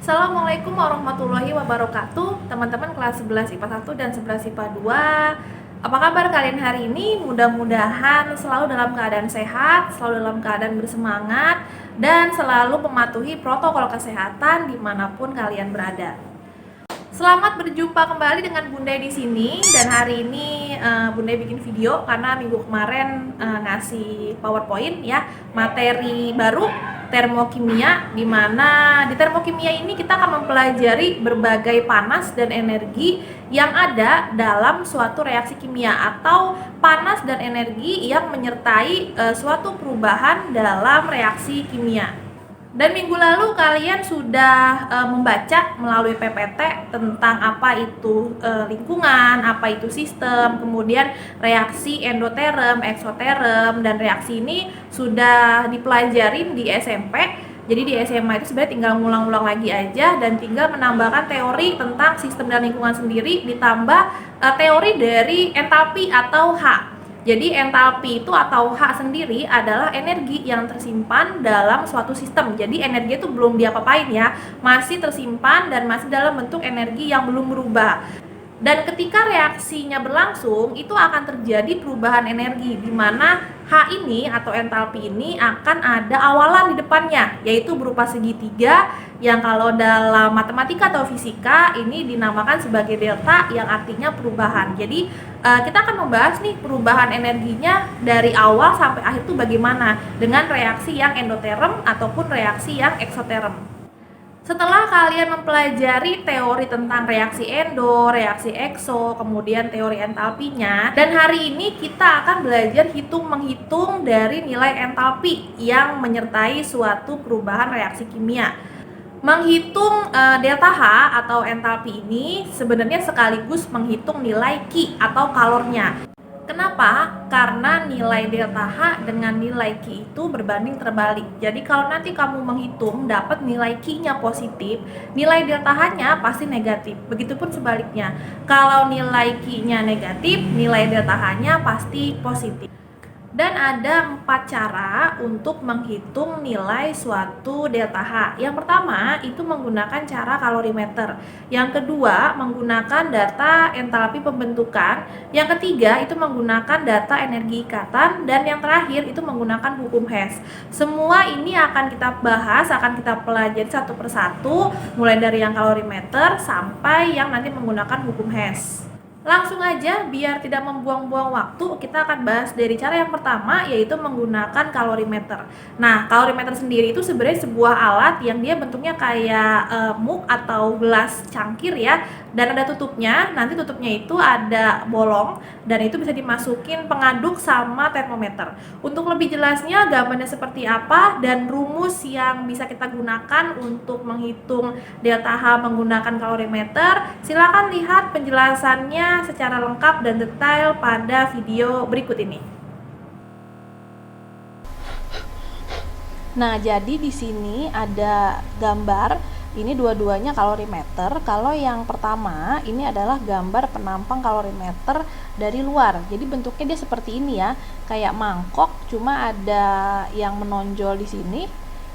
Assalamualaikum warahmatullahi wabarakatuh. Teman-teman kelas 11 IPA 1 dan 11 IPA 2. Apa kabar kalian hari ini? Mudah-mudahan selalu dalam keadaan sehat, selalu dalam keadaan bersemangat, dan selalu mematuhi protokol kesehatan dimanapun kalian berada. Selamat berjumpa kembali dengan Bunda di sini, dan hari ini Bunda bikin video karena minggu kemarin ngasih PowerPoint ya, materi baru termokimia, di mana di termokimia ini kita akan mempelajari berbagai panas dan energi yang ada dalam suatu reaksi kimia atau panas dan energi yang menyertai suatu perubahan dalam reaksi kimia. Dan minggu lalu kalian sudah membaca melalui PPT tentang apa itu lingkungan, apa itu sistem, kemudian reaksi endoterm, eksoterm, dan reaksi ini sudah dipelajarin di SMP. Jadi di SMA itu sebenarnya tinggal ngulang-ulang lagi aja dan tinggal menambahkan teori tentang sistem dan lingkungan sendiri ditambah teori dari entalpi atau H. Jadi entalpi itu atau H sendiri adalah energi yang tersimpan dalam suatu sistem. Jadi energi itu belum diapa-apain ya, masih tersimpan dan masih dalam bentuk energi yang belum berubah. Dan ketika reaksinya berlangsung, itu akan terjadi perubahan energi, di mana H ini atau entalpi ini akan ada awalan di depannya, yaitu berupa segitiga yang kalau dalam matematika atau fisika ini dinamakan sebagai delta, yang artinya perubahan. Jadi kita akan membahas nih perubahan energinya dari awal sampai akhir itu bagaimana dengan reaksi yang endoterm ataupun reaksi yang eksoterm. Setelah kalian mempelajari teori tentang reaksi endo, reaksi ekso, kemudian teori entalpinya, dan hari ini kita akan belajar menghitung dari nilai entalpi yang menyertai suatu perubahan reaksi kimia. Menghitung delta H atau entalpi ini sebenarnya sekaligus menghitung nilai Q atau kalornya. Kenapa? Karena nilai delta H dengan nilai Q itu berbanding terbalik. Jadi kalau nanti kamu menghitung dapat nilai Q-nya positif, nilai delta H-nya pasti negatif. Begitupun sebaliknya. Kalau nilai Q-nya negatif, nilai delta H-nya pasti positif. Dan ada 4 cara untuk menghitung nilai suatu delta H. Yang pertama itu menggunakan cara kalorimeter. Yang kedua menggunakan data entalpi pembentukan. Yang ketiga itu menggunakan data energi ikatan. Dan yang terakhir itu menggunakan hukum Hess. Semua ini akan kita bahas, akan kita pelajari satu persatu, mulai dari yang kalorimeter sampai yang nanti menggunakan hukum Hess. Langsung aja, biar tidak membuang-buang waktu, kita akan bahas dari cara yang pertama, yaitu menggunakan kalorimeter. Nah, kalorimeter sendiri itu sebenarnya sebuah alat yang dia bentuknya kayak mug atau gelas cangkir ya, dan ada tutupnya. Nanti tutupnya itu ada bolong, dan itu bisa dimasukin pengaduk sama termometer. Untuk lebih jelasnya, gambarnya seperti apa, dan rumus yang bisa kita gunakan untuk menghitung delta H menggunakan kalorimeter, silakan lihat penjelasannya secara lengkap dan detail pada video berikut ini. Nah, jadi di sini ada gambar, ini dua-duanya kalorimeter. Kalau yang pertama ini adalah gambar penampang kalorimeter dari luar. Jadi bentuknya dia seperti ini ya, kayak mangkok, cuma ada yang menonjol di sini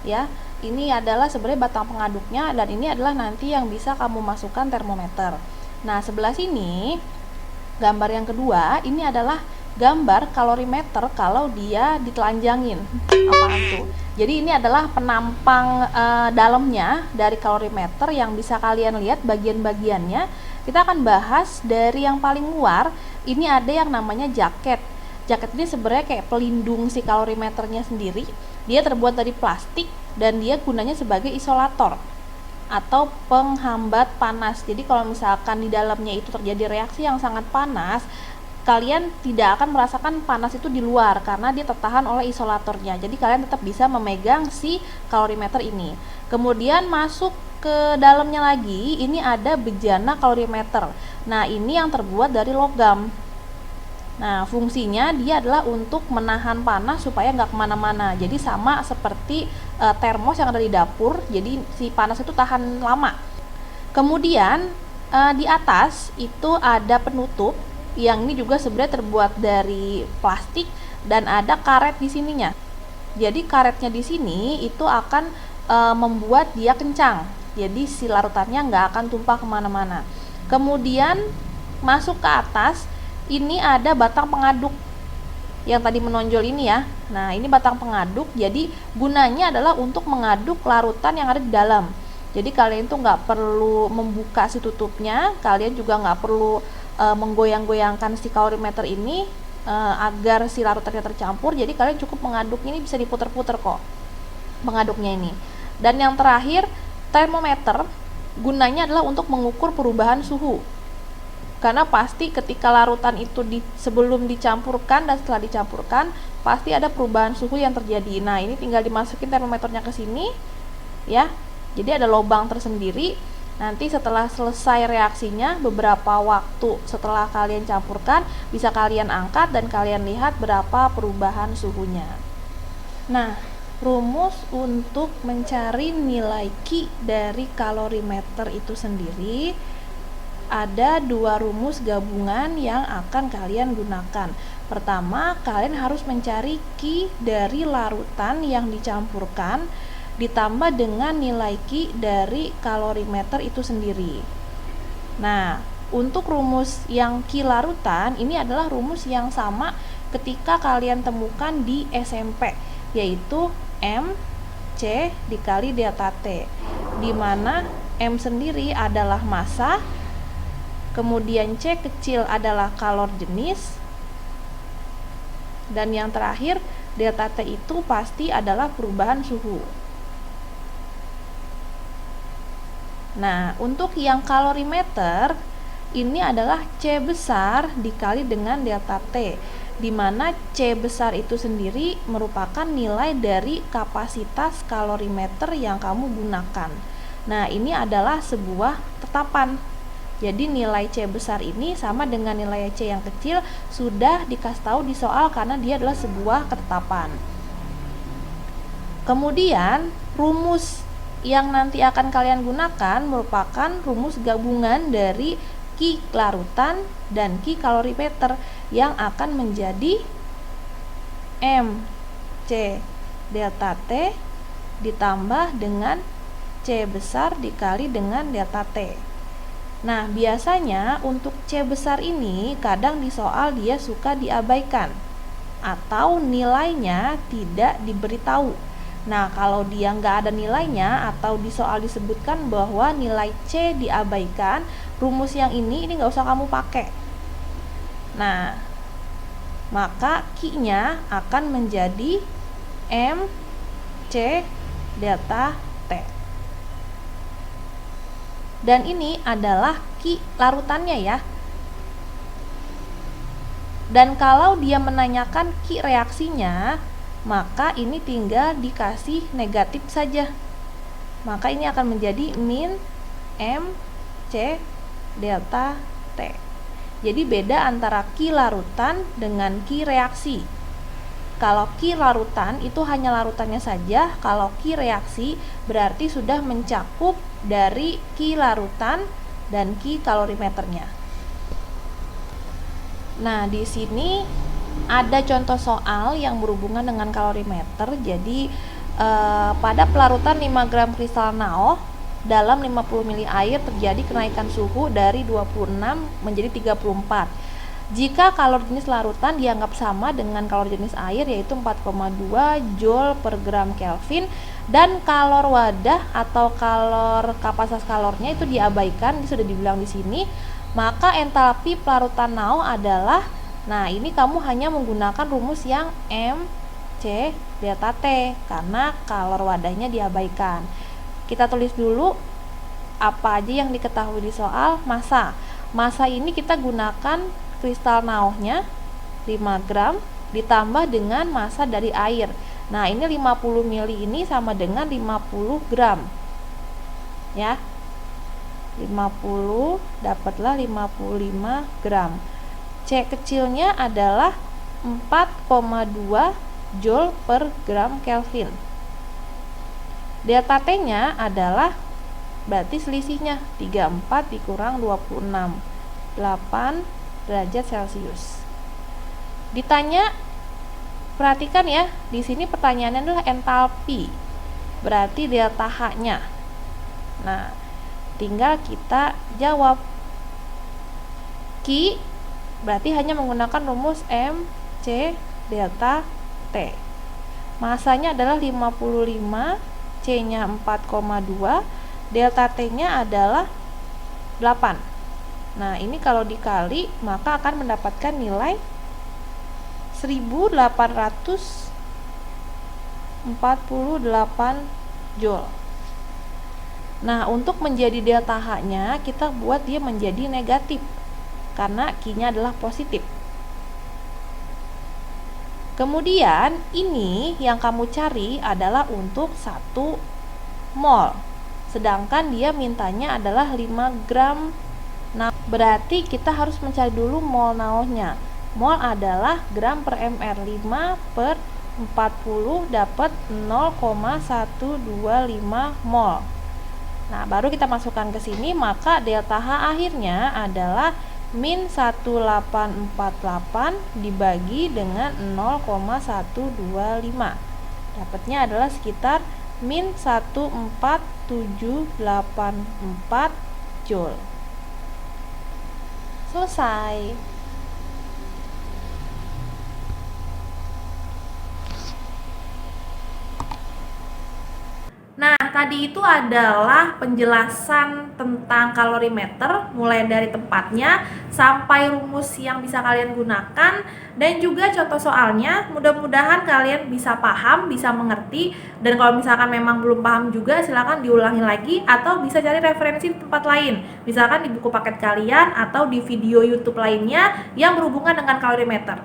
ya. Ini adalah sebenarnya batang pengaduknya, dan ini adalah nanti yang bisa kamu masukkan termometer. Nah, sebelah sini gambar yang kedua ini adalah gambar kalorimeter kalau dia ditelanjangin. Apaan tuh? Jadi ini adalah penampang dalamnya dari kalorimeter yang bisa kalian lihat bagian-bagiannya. Kita akan bahas dari yang paling luar. Ini ada yang namanya jaket. Jaket ini sebenarnya kayak pelindung si kalorimeternya sendiri. Dia terbuat dari plastik dan dia gunanya sebagai isolator atau penghambat panas. Jadi kalau misalkan di dalamnya itu terjadi reaksi yang sangat panas, kalian tidak akan merasakan panas itu di luar karena dia tertahan oleh isolatornya. Jadi kalian tetap bisa memegang si kalorimeter ini. Kemudian masuk ke dalamnya lagi, ini ada bejana kalorimeter. Nah, ini yang terbuat dari logam. Nah, fungsinya dia adalah untuk menahan panas supaya nggak kemana-mana. Jadi sama seperti termos yang ada di dapur, jadi si panas itu tahan lama. Kemudian di atas itu ada penutup, yang ini juga sebenarnya terbuat dari plastik dan ada karet di sininya. Jadi karetnya di sini itu akan membuat dia kencang. jadi si larutannya nggak akan tumpah kemana-mana. Kemudian masuk ke atas, ini ada batang pengaduk yang tadi menonjol ini ya. Nah, ini batang pengaduk, jadi gunanya adalah untuk mengaduk larutan yang ada di dalam. Jadi kalian tuh nggak perlu membuka si tutupnya, kalian juga nggak perlu menggoyang-goyangkan si kalorimeter ini agar si larutannya tercampur. Jadi kalian cukup mengaduknya, ini bisa diputer-puter kok mengaduknya ini. Dan yang terakhir, termometer gunanya adalah untuk mengukur perubahan suhu. Karena pasti ketika larutan itu sebelum dicampurkan dan setelah dicampurkan pasti ada perubahan suhu yang terjadi. Nah, ini tinggal dimasukin termometernya ke sini ya. Jadi ada lubang tersendiri. Nanti setelah selesai reaksinya, beberapa waktu setelah kalian campurkan, bisa kalian angkat dan kalian lihat berapa perubahan suhunya. Nah, rumus untuk mencari nilai Q dari kalorimeter itu sendiri, ada dua rumus gabungan yang akan kalian gunakan. Pertama, kalian harus mencari Q dari larutan yang dicampurkan ditambah dengan nilai Q dari kalorimeter itu sendiri. Nah, untuk rumus yang Q larutan ini adalah rumus yang sama ketika kalian temukan di SMP, yaitu M C dikali delta T, di mana M sendiri adalah massa, kemudian C kecil adalah kalor jenis, dan yang terakhir delta T itu pasti adalah perubahan suhu. Nah, untuk yang kalorimeter ini adalah C besar dikali dengan delta T, di mana C besar itu sendiri merupakan nilai dari kapasitas kalorimeter yang kamu gunakan. Nah, ini adalah sebuah tetapan. Jadi nilai C besar ini sama dengan nilai C yang kecil sudah dikasih tahu di soal karena dia adalah sebuah ketetapan. Kemudian rumus yang nanti akan kalian gunakan merupakan rumus gabungan dari Q larutan dan Q kalorimeter yang akan menjadi M C delta T ditambah dengan C besar dikali dengan delta T. Nah, biasanya untuk C besar ini kadang di soal dia suka diabaikan atau nilainya tidak diberitahu. Nah, kalau dia nggak ada nilainya atau di soal disebutkan bahwa nilai C diabaikan, rumus yang ini nggak usah kamu pakai. Nah, maka Q-nya akan menjadi M C delta T. Dan ini adalah Q larutannya ya. Dan kalau dia menanyakan Q reaksinya, maka ini tinggal dikasih negatif saja. Maka ini akan menjadi min M C delta T. Jadi beda antara Q larutan dengan Q reaksi. Kalau Q larutan itu hanya larutannya saja, kalau Q reaksi berarti sudah mencakup dari Q larutan dan Q kalorimeternya. Nah, di sini ada contoh soal yang berhubungan dengan kalorimeter. Jadi pada pelarutan 5 gram kristal NaOH dalam 50 ml air terjadi kenaikan suhu dari 26 menjadi 34. Jika kalor jenis larutan dianggap sama dengan kalor jenis air, yaitu 4,2 Joule per gram Kelvin, dan kalor wadah atau kalor kapasitas kalornya itu diabaikan, sudah dibilang di sini, maka entalpi pelarutan NaOH adalah, nah ini kamu hanya menggunakan rumus yang M C delta T karena kalor wadahnya diabaikan. Kita tulis dulu apa aja yang diketahui di soal. Massa ini kita gunakan kristal NaOH-nya 5 gram ditambah dengan massa dari air. Nah, ini 50 ml ini sama dengan 50 gram. Ya. 50 dapatlah 55 gram. C kecilnya adalah 4,2 Joule per gram Kelvin. Delta T-nya adalah berarti selisihnya 34 dikurang 26, 8 derajat Celcius. Ditanya, perhatikan ya, di sini pertanyaannya adalah entalpi. Berarti delta H-nya. Nah, tinggal kita jawab. Q berarti hanya menggunakan rumus MC delta T. Masanya adalah 55, C-nya 4,2, delta T-nya adalah 8. Nah, ini kalau dikali maka akan mendapatkan nilai 1848 Joule. Nah, untuk menjadi delta H-nya kita buat dia menjadi negatif karena Q-nya adalah positif. Kemudian ini yang kamu cari adalah untuk 1 mol. Sedangkan dia mintanya adalah 5 gram. Nah, berarti kita harus mencari dulu mol NaOH-nya. Mol adalah gram per mR, 5 per 40 dapat 0,125 mol. Nah, baru kita masukkan ke sini, maka delta H akhirnya adalah min 1848 dibagi dengan 0,125. Dapatnya adalah sekitar min 14784 Joule. Selesai. Nah, tadi itu adalah penjelasan tentang kalorimeter, mulai dari tempatnya sampai rumus yang bisa kalian gunakan, dan juga contoh soalnya. Mudah-mudahan kalian bisa paham, bisa mengerti, dan kalau misalkan memang belum paham juga silakan diulangi lagi atau bisa cari referensi di tempat lain, misalkan di buku paket kalian atau di video YouTube lainnya yang berhubungan dengan kalorimeter.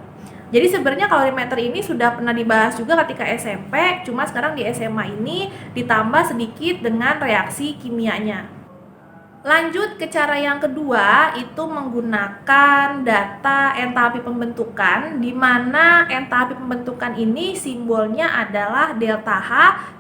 Jadi sebenarnya kalorimeter ini sudah pernah dibahas juga ketika SMP, cuma sekarang di SMA ini ditambah sedikit dengan reaksi kimianya. Lanjut ke cara yang kedua, itu menggunakan data entalpi pembentukan, di mana entalpi pembentukan ini simbolnya adalah delta H,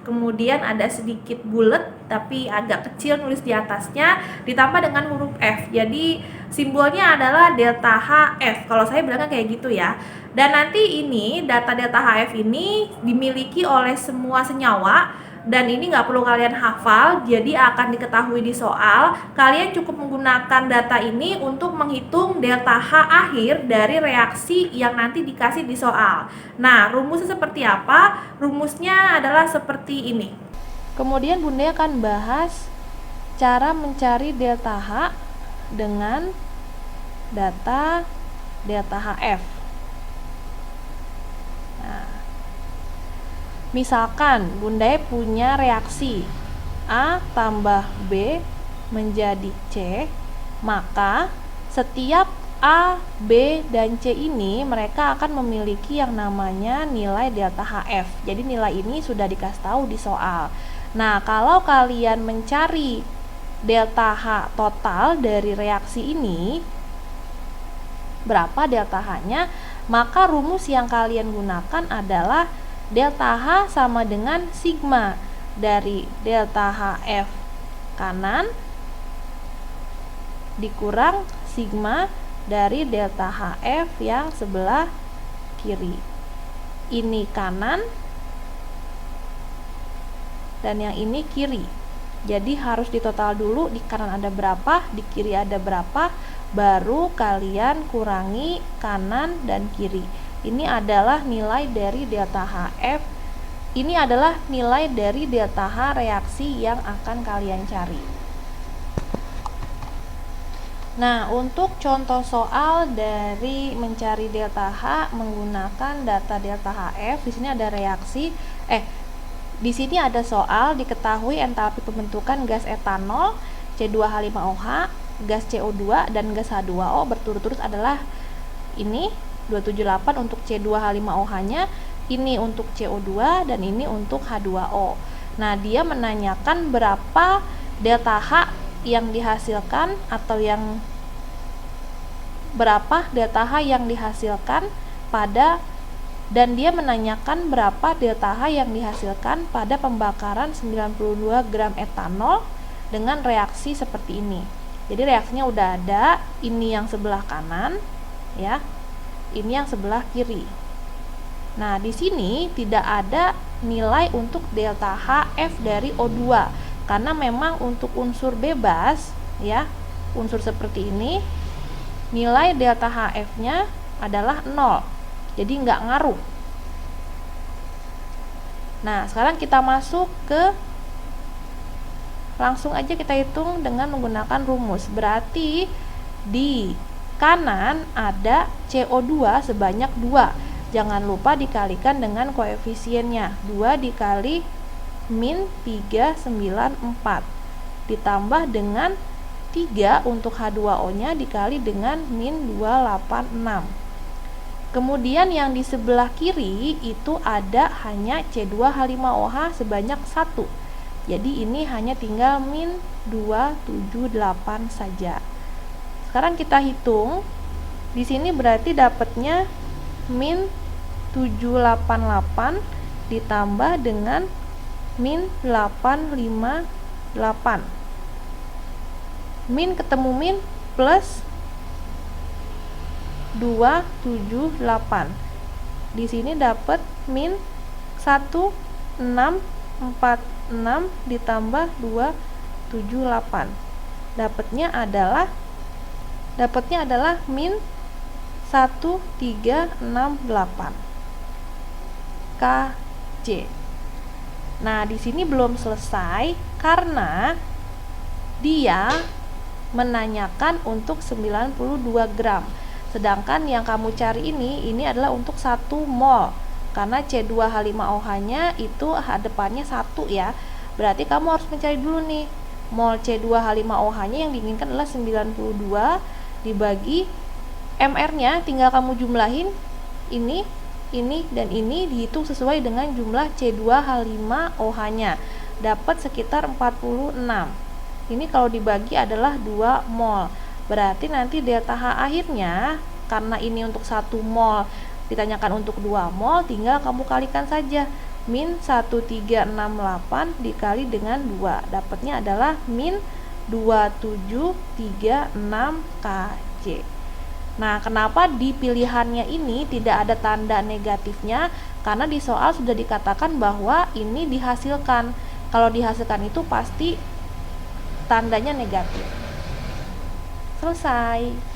kemudian ada sedikit bulat tapi agak kecil nulis di atasnya, ditambah dengan huruf F. Jadi simbolnya adalah delta HF, kalau saya bilangnya kayak gitu ya. Dan nanti ini data delta HF ini dimiliki oleh semua senyawa, dan ini nggak perlu kalian hafal, jadi akan diketahui di soal. Kalian cukup menggunakan data ini untuk menghitung delta H akhir dari reaksi yang nanti dikasih di soal. Nah, rumusnya seperti apa? Rumusnya adalah seperti ini. Kemudian Bunda akan bahas cara mencari delta H dengan data delta HF. Misalkan Bunda punya reaksi A tambah B menjadi C, maka setiap A, B, dan C ini mereka akan memiliki yang namanya nilai delta HF. Jadi nilai ini sudah dikasih tahu di soal. Nah, kalau kalian mencari delta H total dari reaksi ini, berapa delta H-nya, maka rumus yang kalian gunakan adalah delta H sama dengan sigma dari delta HF kanan dikurang sigma dari delta HF yang sebelah kiri. Ini kanan dan yang ini kiri. Jadi harus ditotal dulu, di kanan ada berapa, di kiri ada berapa, baru kalian kurangi kanan dan kiri. Ini adalah nilai dari delta HF. Ini adalah nilai dari delta H reaksi yang akan kalian cari. Nah, untuk contoh soal dari mencari delta H menggunakan data delta HF, di sini ada reaksi di sini ada soal diketahui entalpi pembentukan gas etanol C2H5OH, gas CO2 dan gas H2O berturut-turut adalah ini 278 untuk C2H5OH-nya, ini untuk CO2 dan ini untuk H2O. Nah, dia menanyakan berapa delta H yang dihasilkan atau yang berapa delta H yang dihasilkan pada, dan dia menanyakan berapa delta H yang dihasilkan pada pembakaran 92 gram etanol dengan reaksi seperti ini. Jadi reaksinya udah ada, ini yang sebelah kanan ya. Ini yang sebelah kiri. Nah, di sini tidak ada nilai untuk delta HF dari O2. Karena memang untuk unsur bebas ya, unsur seperti ini nilai delta HF-nya adalah 0. Jadi nggak ngaruh. Nah, sekarang kita masuk ke, langsung aja kita hitung dengan menggunakan rumus. Berarti di kanan ada CO2 sebanyak 2. Jangan lupa dikalikan dengan koefisiennya. 2 dikali min 394 ditambah dengan 3 untuk H2O nya dikali dengan min 286. Kemudian yang di sebelah kiri itu ada hanya C2H5OH sebanyak 1. Jadi ini hanya tinggal min 278 saja. Sekarang kita hitung. Di sini berarti dapatnya min 788 ditambah dengan min 858. Min ketemu min plus 278. Di sini dapat min 1646 ditambah 278. Dapatnya adalah min 1368 Kj. Nah, di sini belum selesai karena dia menanyakan untuk 92 gram. Sedangkan yang kamu cari ini adalah untuk 1 mol. Karena C2H5OH-nya itu depannya 1 ya. Berarti kamu harus mencari dulu nih. Mol C2H5OH-nya yang diinginkan adalah 92 dibagi MR-nya tinggal kamu jumlahin ini, dan ini dihitung sesuai dengan jumlah C2H5OH-nya. Dapat sekitar 46. Ini kalau dibagi adalah 2 mol. Berarti nanti delta H akhirnya, karena ini untuk 1 mol ditanyakan untuk 2 mol, tinggal kamu kalikan saja. Min 1368 dikali dengan 2. Dapatnya adalah min 2736 Kj. Nah, kenapa di pilihannya ini tidak ada tanda negatifnya? Karena di soal sudah dikatakan bahwa ini dihasilkan. Kalau dihasilkan itu pasti tandanya negatif. Selesai.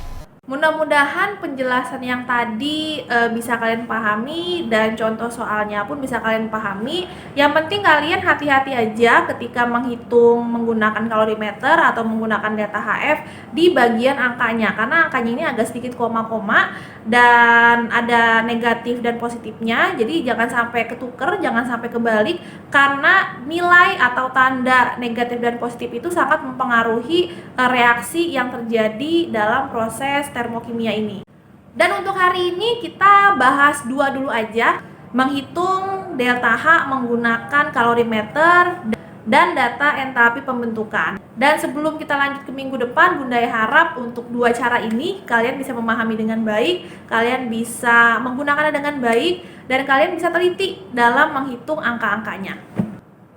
Mudah-mudahan penjelasan yang tadi bisa kalian pahami dan contoh soalnya pun bisa kalian pahami. Yang penting kalian hati-hati aja ketika menghitung menggunakan kalorimeter atau menggunakan delta HF di bagian angkanya, karena angkanya ini agak sedikit koma-koma dan ada negatif dan positifnya. Jadi jangan sampai ketuker, jangan sampai kebalik, karena nilai atau tanda negatif dan positif itu sangat mempengaruhi reaksi yang terjadi dalam proses termokimia ini. Dan untuk hari ini kita bahas 2 dulu aja, menghitung delta H menggunakan kalorimeter dan data entalpi pembentukan. Dan sebelum kita lanjut ke minggu depan, Bunda harap untuk 2 cara ini kalian bisa memahami dengan baik, kalian bisa menggunakannya dengan baik, dan kalian bisa teliti dalam menghitung angka-angkanya.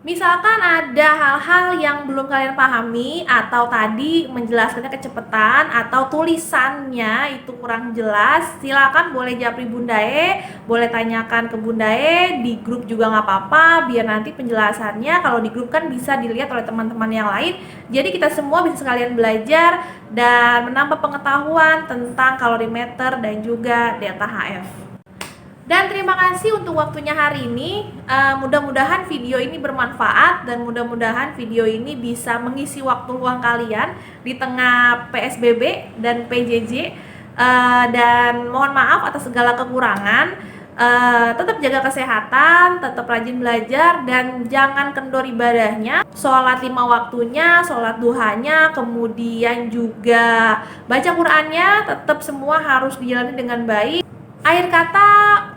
Misalkan ada hal-hal yang belum kalian pahami atau tadi menjelaskannya kecepatan atau tulisannya itu kurang jelas, silakan boleh japri Bunda boleh tanyakan ke Bunda di grup juga nggak apa-apa, biar nanti penjelasannya kalau di grup kan bisa dilihat oleh teman-teman yang lain. Jadi kita semua bisa sekalian belajar dan menambah pengetahuan tentang kalorimeter dan juga delta HF. Dan terima kasih untuk waktunya hari ini. Mudah-mudahan video ini bermanfaat dan mudah-mudahan video ini bisa mengisi waktu luang kalian di tengah PSBB dan PJJ. Dan mohon maaf atas segala kekurangan. Tetap jaga kesehatan, tetap rajin belajar, dan jangan kendor ibadahnya. Sholat 5 waktunya, sholat duhanya, kemudian juga baca Qur'annya, tetap semua harus dijalani dengan baik. Akhir kata,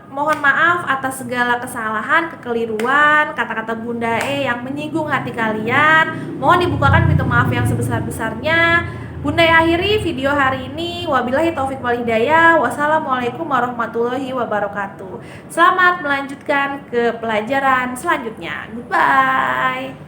mohon maaf atas segala kesalahan, kekeliruan, kata-kata Bunda yang menyinggung hati kalian. Mohon dibukakan pintu maaf yang sebesar-besarnya. Bunda akhiri video hari ini. Wabillahi taufik wal hidayah. Wassalamualaikum warahmatullahi wabarakatuh. Selamat melanjutkan ke pelajaran selanjutnya. Goodbye.